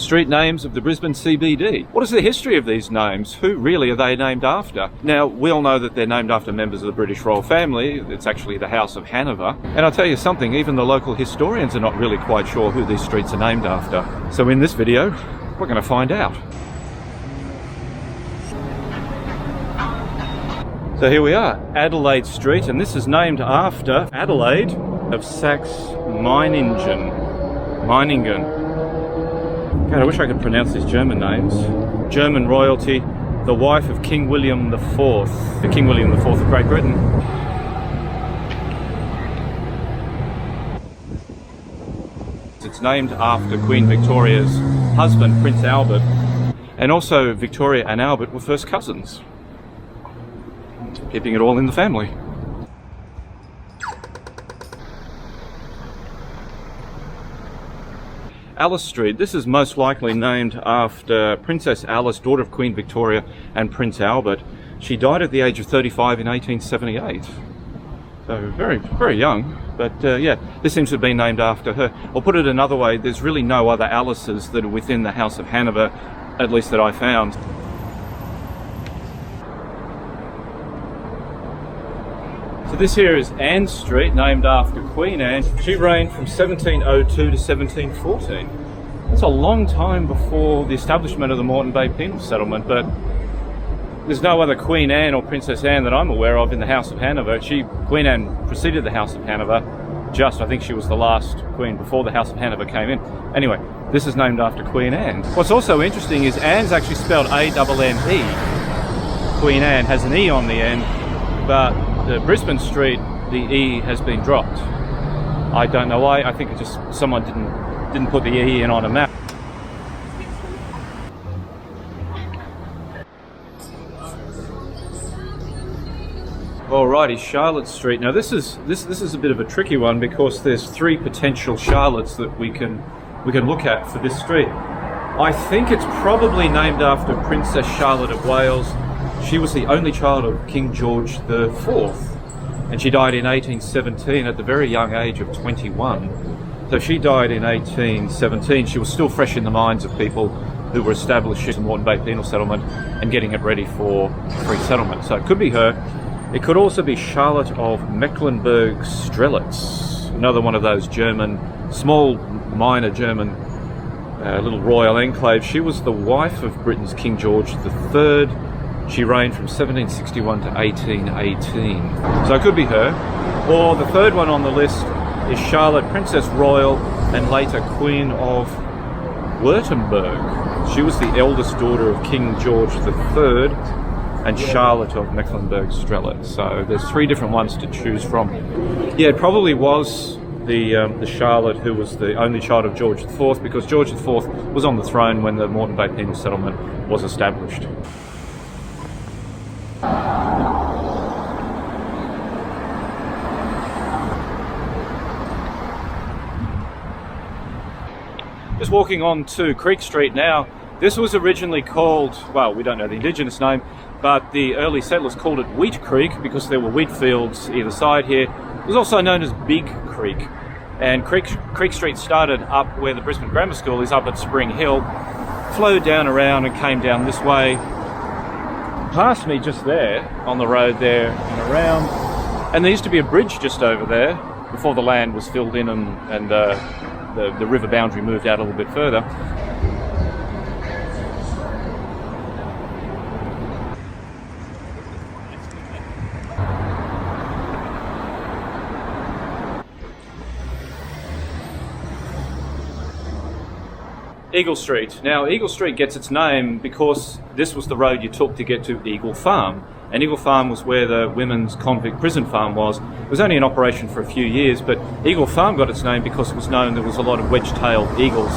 street names of the Brisbane CBD. What is the history of these names? Who really are they named after? Now, we all know that they're named after members of the British royal family. It's actually the House of Hanover. And I'll tell you something, even the local historians are not really quite sure who these streets are named after. So in this video, we're going to find out. So here we are, Adelaide Street, and this is named after Adelaide of Saxe-Meiningen. God, I wish I could pronounce these German names. German royalty, the wife of King William IV, the King William IV of Great Britain. It's named after Queen Victoria's husband, Prince Albert, and also Victoria and Albert were first cousins. Keeping it all in the family. Alice Street. This is most likely named after Princess Alice, daughter of Queen Victoria and Prince Albert. She died at the age of 35 in 1878. So very, very young. But yeah, this seems to have been named after her. Or put it another way, there's really no other Alices that are within the House of Hanover, at least that I found. So this here is Anne Street, named after Queen Anne. She reigned from 1702 to 1714. That's a long time before the establishment of the Moreton Bay Penal Settlement, but there's no other Queen Anne or Princess Anne that I'm aware of in the House of Hanover. Queen Anne preceded the House of Hanover, I think she was the last queen before the House of Hanover came in. Anyway, this is named after Queen Anne. What's also interesting is Anne's actually spelled A-N-N-E. Queen Anne has an E on the end, but the Brisbane Street, the E has been dropped. I don't know why. I think it just someone didn't put the E in on a map. Alrighty, Charlotte Street. Now this is a bit of a tricky one because there's three potential Charlottes that we can look at for this street. I think it's probably named after Princess Charlotte of Wales. She was the only child of King George IV, and she died in 1817 at the very young age of 21. So she died in 1817. She was still fresh in the minds of people who were establishing the Moreton Bay Penal Settlement and getting it ready for free settlement. So it could be her. It could also be Charlotte of Mecklenburg-Strelitz, another one of those German, small, minor German little royal enclaves. She was the wife of Britain's King George III. She reigned from 1761 to 1818. So it could be her. Or the third one on the list is Charlotte, Princess Royal and later Queen of Württemberg. She was the eldest daughter of King George III and Charlotte of Mecklenburg-Strelitz. So there's three different ones to choose from. Yeah, it probably was the Charlotte who was the only child of George IV, because George IV was on the throne when the Moreton Bay Penal Settlement was established. Just walking on to Creek Street now. This was originally called, well, we don't know the indigenous name, but the early settlers called it Wheat Creek because there were wheat fields either side here. It was also known as Big Creek. And Creek Street started up where the Brisbane Grammar School is, up at Spring Hill, flowed down around and came down this way, past me just there, on the road there and around. And there used to be a bridge just over there before the land was filled in and the river boundary moved out a little bit further. Eagle Street. Now, Eagle Street gets its name because this was the road you took to get to Eagle Farm. And Eagle Farm was where the women's convict prison farm was. It was only in operation for a few years, but Eagle Farm got its name because it was known there was a lot of wedge-tailed eagles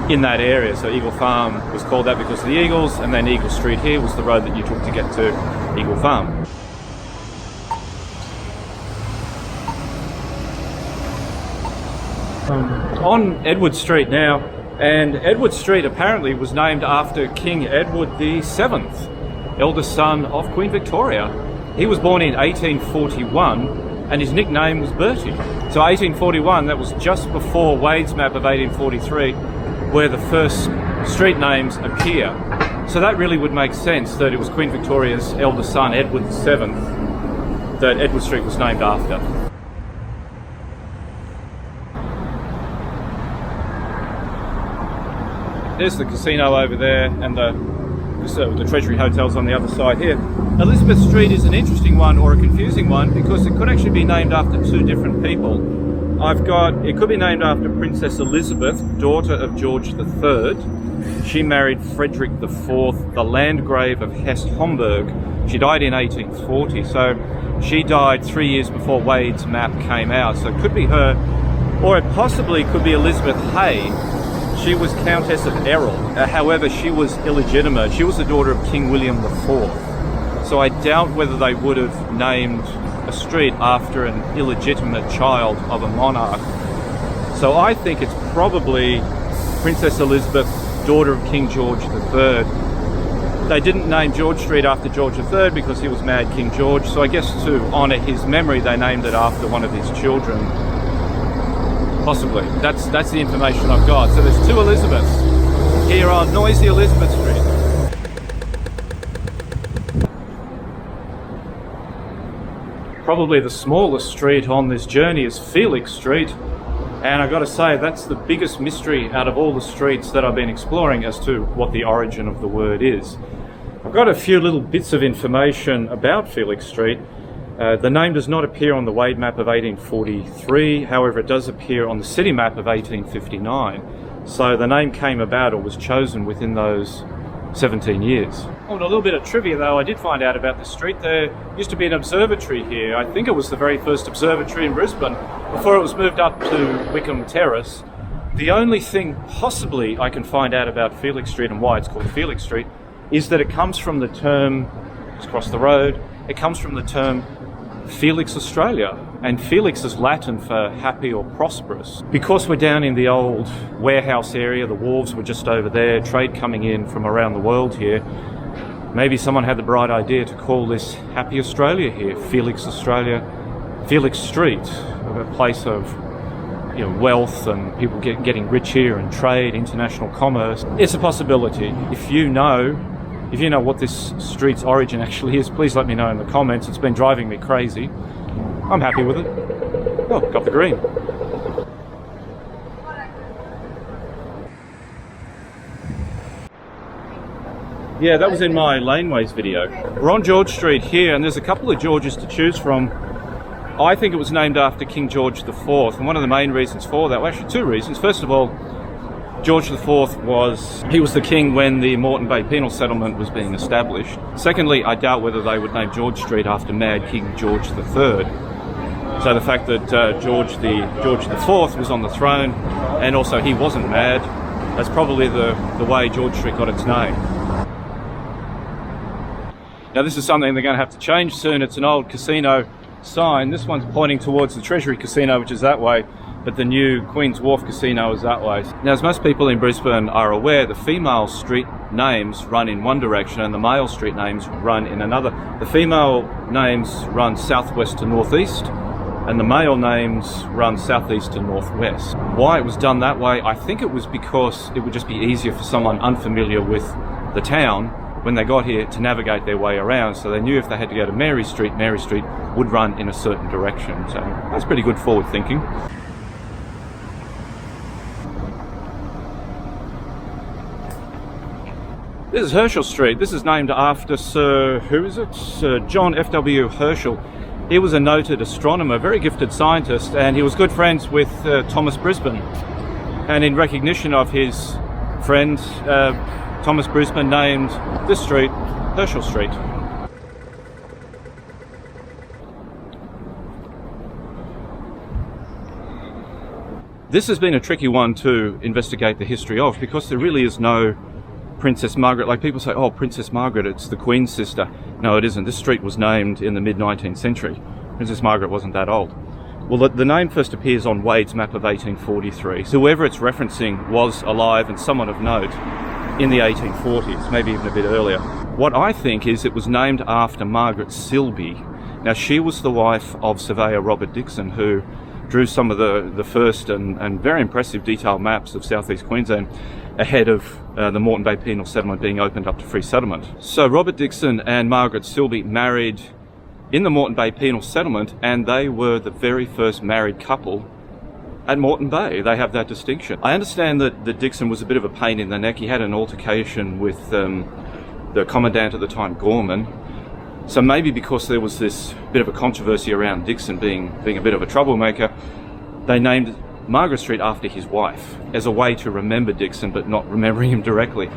in that area. So Eagle Farm was called that because of the eagles, and then Eagle Street here was the road that you took to get to Eagle Farm. On Edward Street now, and Edward Street apparently was named after King Edward VII, eldest son of Queen Victoria. He was born in 1841 and his nickname was Bertie. So 1841, that was just before Wade's map of 1843, where the first street names appear. So that really would make sense that it was Queen Victoria's eldest son, Edward VII, that Edward Street was named after. There's the casino over there, and the Treasury Hotel's on the other side here. Elizabeth Street is an interesting one, or a confusing one, because it could actually be named after two different people. It could be named after Princess Elizabeth, daughter of George III. She married Frederick IV, the Landgrave of Hesse-Homburg. She died in 1840, so she died 3 years before Wade's map came out. So it could be her, or it possibly could be Elizabeth Hay. She was Countess of Errol. However, she was illegitimate. She was the daughter of King William IV. So I doubt whether they would have named a street after an illegitimate child of a monarch. So I think it's probably Princess Elizabeth, daughter of King George III. They didn't name George Street after George III because he was Mad King George, so I guess to honour his memory they named it after one of his children. Possibly. That's the information I've got. So there's two Elizabeths here on noisy Elizabeth Street. Probably the smallest street on this journey is Felix Street, and I've got to say that's the biggest mystery out of all the streets that I've been exploring as to what the origin of the word is. I've got a few little bits of information about Felix Street. The name does not appear on the Wade map of 1843, however it does appear on the city map of 1859. So the name came about, or was chosen, within those 17 years. Oh, and a little bit of trivia though, I did find out about the street. There used to be an observatory here. I think it was the very first observatory in Brisbane before it was moved up to Wickham Terrace. The only thing possibly I can find out about Felix Street and why it's called Felix Street is that it comes from the term, just across the road, it comes from the term Felix Australia, and Felix is Latin for happy or prosperous. Because we're down in the old warehouse area, the wharves were just over there, trade coming in from around the world here, maybe someone had the bright idea to call this Happy Australia here, Felix Australia, Felix Street, a place of wealth and people getting rich here, and trade, international commerce. It's a possibility. If you know what this street's origin actually is, please let me know in the comments. It's been driving me crazy. I'm happy with it. Oh, got the green. Yeah, that was in my laneways video. We're on George Street here, and there's a couple of Georges to choose from. I think it was named after King George IV, and one of the main reasons for that, well, actually two reasons. First of all, George IV was the king when the Moreton Bay Penal Settlement was being established. Secondly, I doubt whether they would name George Street after Mad King George III. So the fact that George IV was on the throne, and also he wasn't mad, that's probably the way George Street got its name. Now this is something they're going to have to change soon. It's an old casino sign. This one's pointing towards the Treasury Casino, which is that way, but the new Queen's Wharf Casino is that way. Now, as most people in Brisbane are aware, the female street names run in one direction and the male street names run in another. The female names run southwest to northeast, and the male names run southeast to northwest. Why it was done that way, I think it was because it would just be easier for someone unfamiliar with the town when they got here to navigate their way around. So they knew if they had to go to Mary Street would run in a certain direction. So that's pretty good forward thinking. This is Herschel Street. This is named after Sir John F.W. Herschel. He was a noted astronomer, very gifted scientist, and he was good friends with Thomas Brisbane. And in recognition of his friend, Thomas Brisbane named this street Herschel Street. This has been a tricky one to investigate the history of, because there really is no Princess Margaret. Like, people say, oh, Princess Margaret, it's the Queen's sister. No, it isn't. This street was named in the mid-19th century. Princess Margaret wasn't that old. Well, the name first appears on Wade's map of 1843. So whoever it's referencing was alive and someone of note in the 1840s, maybe even a bit earlier. What I think is it was named after Margaret Silby. Now, she was the wife of surveyor Robert Dixon, who drew some of the first and very impressive detailed maps of southeast Queensland. ahead of the Moreton Bay Penal Settlement being opened up to free settlement. So Robert Dixon and Margaret Silby married in the Moreton Bay Penal Settlement, and they were the very first married couple at Moreton Bay. They have that distinction. I understand that Dixon was a bit of a pain in the neck. He had an altercation with the Commandant at the time, Gorman. So maybe because there was this bit of a controversy around Dixon being a bit of a troublemaker, they named Margaret Street after his wife as a way to remember Dixon but not remembering him directly.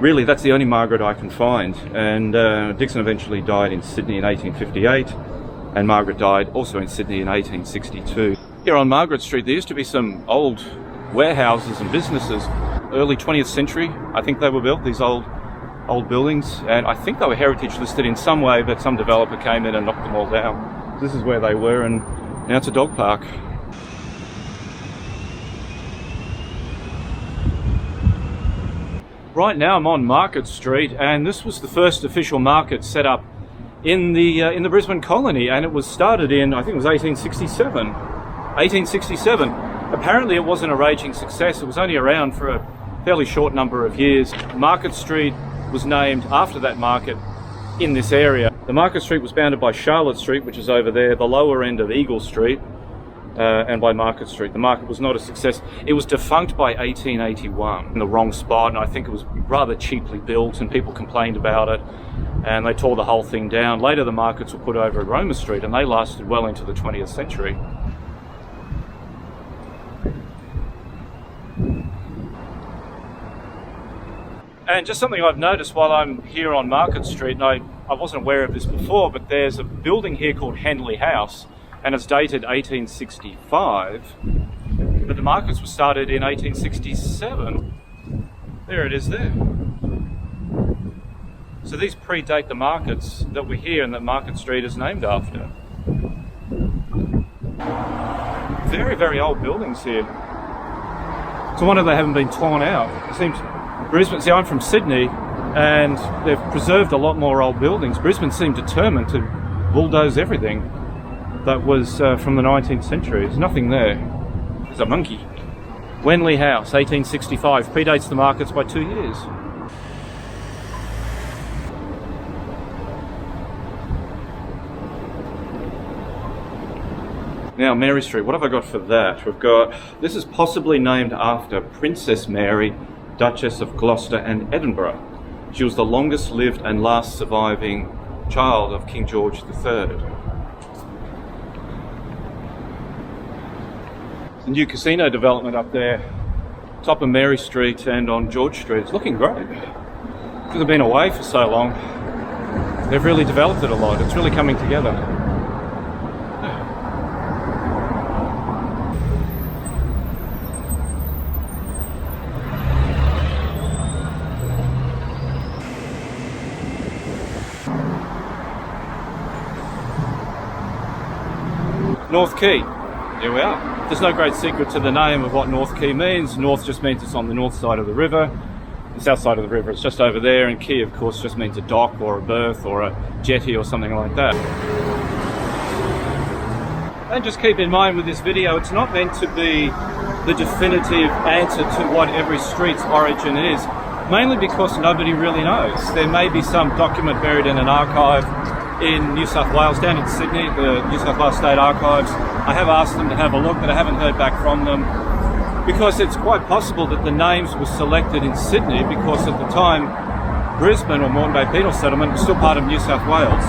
Really, that's the only Margaret I can find. And Dixon eventually died in Sydney in 1858, and Margaret died also in Sydney in 1862. Here on Margaret Street there used to be some old warehouses and businesses. Early 20th century, I think they were built, these old buildings, and I think they were heritage listed in some way, but some developer came in and knocked them all down. This is where they were, and now it's a dog park. Right now I'm on Market Street, and this was the first official market set up in the Brisbane colony, and it was started in, I think it was 1867. 1867. Apparently it wasn't a raging success. It was only around for a fairly short number of years. Market Street was named after that market in this area. The Market Street was bounded by Charlotte Street, which is over there, the lower end of Eagle Street, and by Market Street. The market was not a success. It was defunct by 1881 in the wrong spot, and I think it was rather cheaply built, and people complained about it, and they tore the whole thing down. Later the markets were put over at Roma Street, and they lasted well into the 20th century. And just something I've noticed while I'm here on Market Street, and I wasn't aware of this before, but there's a building here called Henley House, and it's dated 1865, but the markets were started in 1867. There it is there. So these predate the markets that we're here and that Market Street is named after. Very, very old buildings here. It's a wonder they haven't been torn out. It seems Brisbane, see, I'm from Sydney, and they've preserved a lot more old buildings. Brisbane seemed determined to bulldoze everything that was from the 19th century. There's nothing there. There's a monkey. Wenley House, 1865, predates the markets by 2 years. Now, Mary Street, what have I got for that? We've got, this is possibly named after Princess Mary, Duchess of Gloucester and Edinburgh. She was the longest lived and last surviving child of King George III. The new casino development up there, top of Mary Street and on George Street. It's looking great. Because they've been away for so long, they've really developed it a lot. It's really coming together. North Quay, here we are. There's no great secret to the name of what North Quay means. North just means it's on the north side of the river. The south side of the river, it's just over there, and quay, of course, just means a dock or a berth or a jetty or something like that. And just keep in mind with this video, it's not meant to be the definitive answer to what every street's origin is, mainly because nobody really knows. There may be some document buried in an archive in New South Wales, down in Sydney, the New South Wales State Archives. I have asked them to have a look, but I haven't heard back from them, because it's quite possible that the names were selected in Sydney because at the time Brisbane or Moreton Bay Penal Settlement was still part of New South Wales.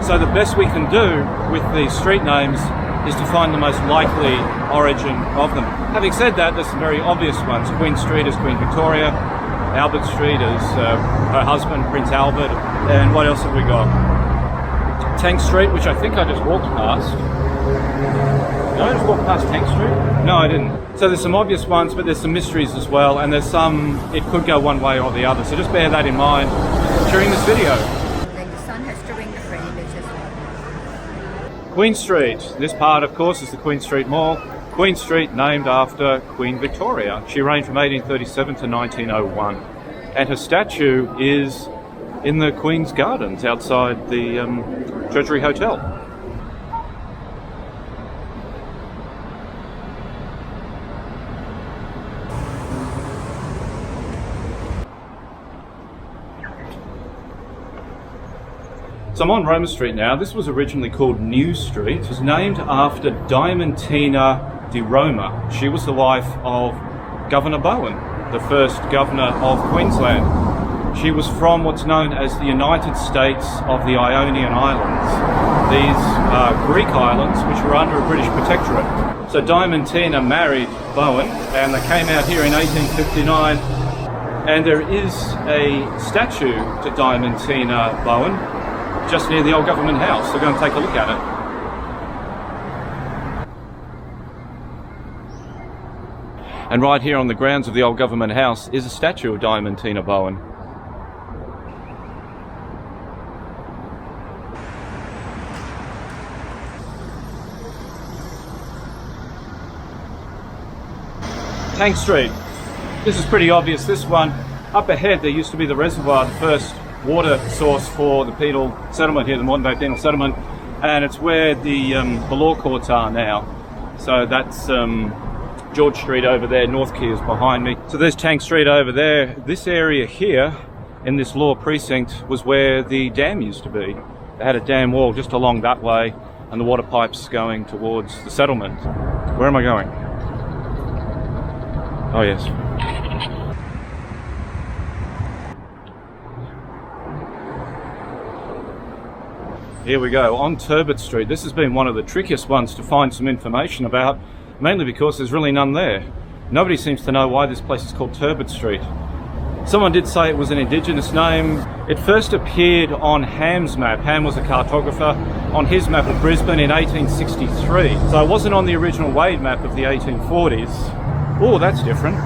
So the best we can do with these street names is to find the most likely origin of them. Having said that, there's some very obvious ones. Queen Street is Queen Victoria, Albert Street is her husband, Prince Albert, and what else have we got? Tank Street, which I think I just walked past. Did I just walk past Tank Street? No, I didn't. So there's some obvious ones, but there's some mysteries as well, and there's some, it could go one way or the other. So just bear that in mind during this video. Then the sun has to ring the pretty bitches. Queen Street. This part, of course, is the Queen Street Mall. Queen Street, named after Queen Victoria. She reigned from 1837 to 1901. And her statue is in the Queen's Gardens outside the Treasury Hotel. So I'm on Roma Street now. This was originally called New Street. It was named after Diamantina di Roma. She was the wife of Governor Bowen, the first governor of Queensland. She was from what's known as the United States of the Ionian Islands. These are Greek islands which were under a British protectorate. So Diamantina married Bowen and they came out here in 1859, and there is a statue to Diamantina Bowen just near the old government house. So go and take a look at it. And right here on the grounds of the old government house is a statue of Diamantina Bowen. Tank Street. This is pretty obvious, this one. Up ahead there used to be the reservoir, the first water source for the penal settlement here, the modern day penal settlement, and it's where the law courts are now. So that's George Street over there, North Quay is behind me. So there's Tank Street over there. This area here in this law precinct was where the dam used to be. They had a dam wall just along that way and the water pipes going towards the settlement. Where am I going? Oh yes. Here we go, on Turbot Street. This has been one of the trickiest ones to find some information about, mainly because there's really none there. Nobody seems to know why this place is called Turbot Street. Someone did say it was an indigenous name. It first appeared on Ham's map. Ham was a cartographer, on his map of Brisbane in 1863. So it wasn't on the original Wade map of the 1840s. Oh, that's different.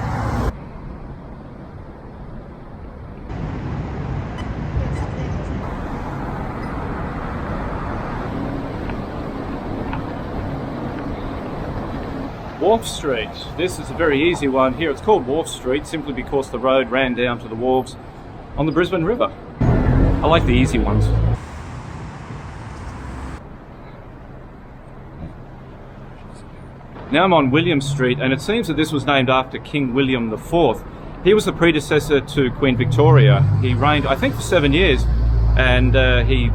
Wharf Street. This is a very easy one here. It's called Wharf Street simply because the road ran down to the wharves on the Brisbane River. I like the easy ones. Now I'm on William Street, and it seems that this was named after King William IV. He was the predecessor to Queen Victoria. He reigned, I think, for 7 years, and he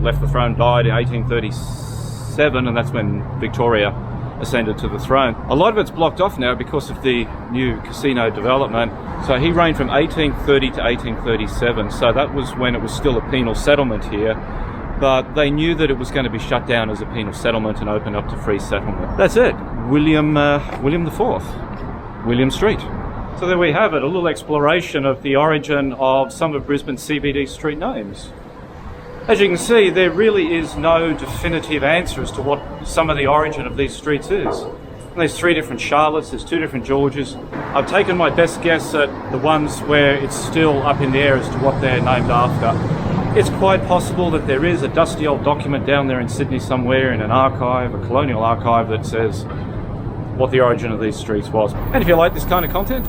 left the throne, died in 1837, and that's when Victoria ascended to the throne. A lot of it's blocked off now because of the new casino development. So he reigned from 1830 to 1837, so that was when it was still a penal settlement here, but they knew that it was going to be shut down as a penal settlement and opened up to free settlement. That's it, William IV, William Street. So there we have it, a little exploration of the origin of some of Brisbane's CBD street names. As you can see, there really is no definitive answer as to what some of the origin of these streets is. And there's 3 different Charlottes, there's 2 different Georges. I've taken my best guess at the ones where it's still up in the air as to what they're named after. It's quite possible that there is a dusty old document down there in Sydney somewhere in an archive, a colonial archive, that says what the origin of these streets was. And if you like this kind of content,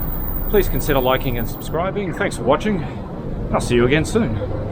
please consider liking and subscribing. Thanks for watching. I'll see you again soon.